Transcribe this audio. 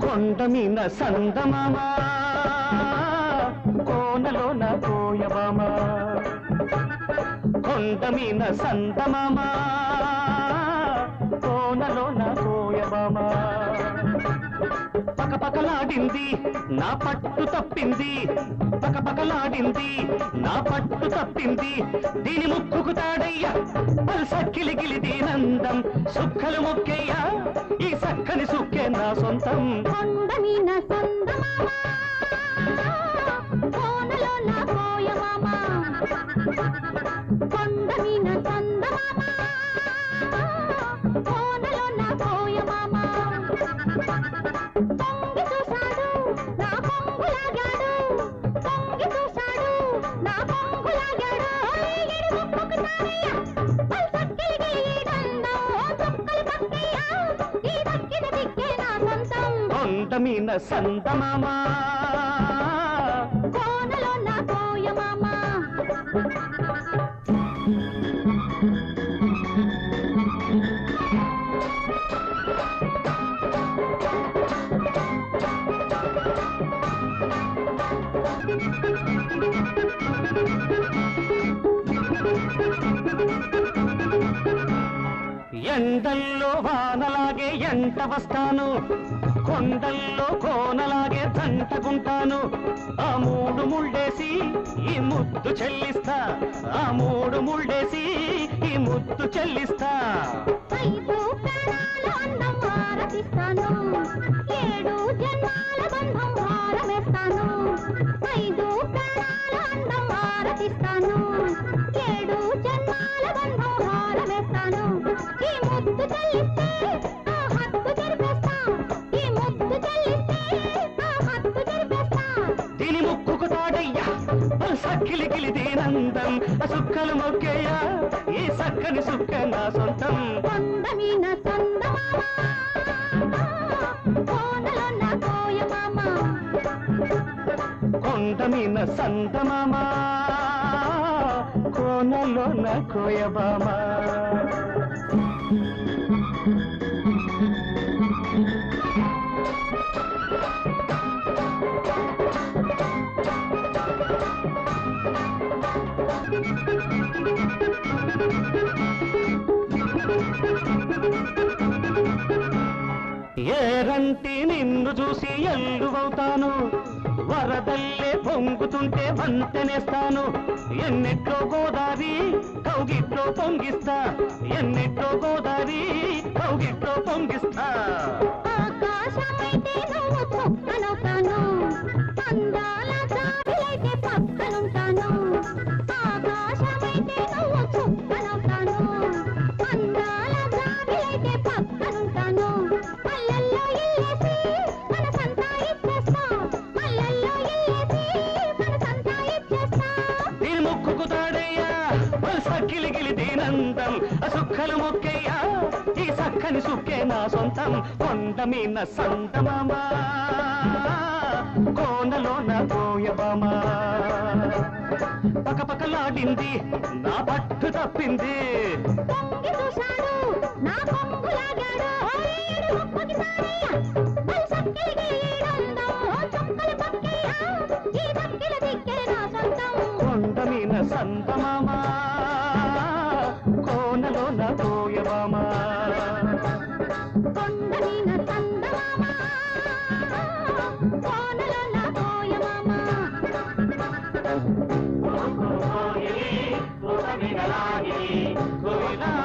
కొండమీన సందమామ కోనలోన కోయబామ కొండమీన సందమామ కోనలోన కోయబామ పకపకలాడింది నా పట్టు తప్పింది పకపకలాడింది నా పట్టు తప్పింది దీని ముక్కుకు తాడయ్యా సక్కిలి గిలి దీనందం సుక్కలు మొక్కయ్యా ఈ సక్కని సుక్కే నా సొంతం కొండమీన సందమామ కోనలోన కోయమామ కొండమీన సందమామ కోనలోన కోయమామ పొంగి చూశాడు నా పొంగులాగాడు పొంగి చూశాడు నా పొంగులాగాడు ఎడు ముక్కుకు తారయ్యా పల్సక్కిలిగి దండం చుక్కలు పక్కయ్యా ఈ దక్కిన దిక్కే నా సొంతం కొండమీన సందమామ కోనలోన కోయమామ ఎండల్లో వానలాగే ఎంట వస్తాను కొండల్లో కోనలాగే తంటకుంటాను ఆ మూడు ముళ్ళేసి ఈ ముద్దు చెల్లిస్తా ఆ మూడు ముళ్ళేసి ఈ ముద్దు చెల్లిస్తా 5 ప్రాణాల అందం హారతిస్తాను 7 జన్మాల బంధం హారమేస్తాను 5 ప్రాణాల అందం హారతిస్తాను 7 జన్మాల బంధం హారమేస్తాను ఈ ముద్దు చెల్లిస్తే ఆ హద్దు జరిపేస్తా ఈ ముద్దు చెల్లిస్తే ఆ హద్దు జరిపేస్తా దీని ముక్కుకు తాడయ్యా సక్కిలి గిలి దీనందం సుక్కలు మొక్కయ్యా ఈ సక్కని సుక్క నా సొంతం కొండమీన సందమామ కోనలోన కోయమామ కొండమీన సందమామ కోనలోన కోయబామ ఏరంటి నిన్ను చూసి ఎల్లువవుతాను వరదల్లే పొంగుతుంటే వంతెనేస్తాను ఎన్నెట్లో గోదారి కౌగిట్లో పొంగిస్తా ఎన్నెట్లో గోదారి కౌగిట్లో పొంగిస్తా ఆకాశమైతే నువ్వు చుక్కనవుతాను అందాల జాబిలైతే పక్కనుంటాను ఆకాశమైతే నువ్వు చుక్కనవుతాను అందాల జాబిలైతే పక్కనుంటాను మల్లెల్లో ఇల్లేసి మనసంతా ఇచ్చేస్తా మల్లెల్లో ఇల్లేసి మనసంతా ఇచ్చేస్తా దీని ముక్కుకు తాడయ్యా సక్కిలి గిలి దీనందం సుక్కలు మొక్కయ్యా ఈ సక్కని సుక్కే నా సొంతం కొండమీన సందమామ కోనలోన కోయబామ పకపకలాడింది నా పట్టు తప్పింది పొంగి చూశాడు నా పొంగులాగాడు ఏడు ముక్కుకి తారయ్యా పల్సక్కిలిగి దండం చుక్కలు పక్కయ్యా ఈ దక్కిల దిక్కే నా సొంతం కొండమీన సందమామ కోనలోన కోయబామ కొండమీన సందమామ కోనలోన కోయమామ కోయిలా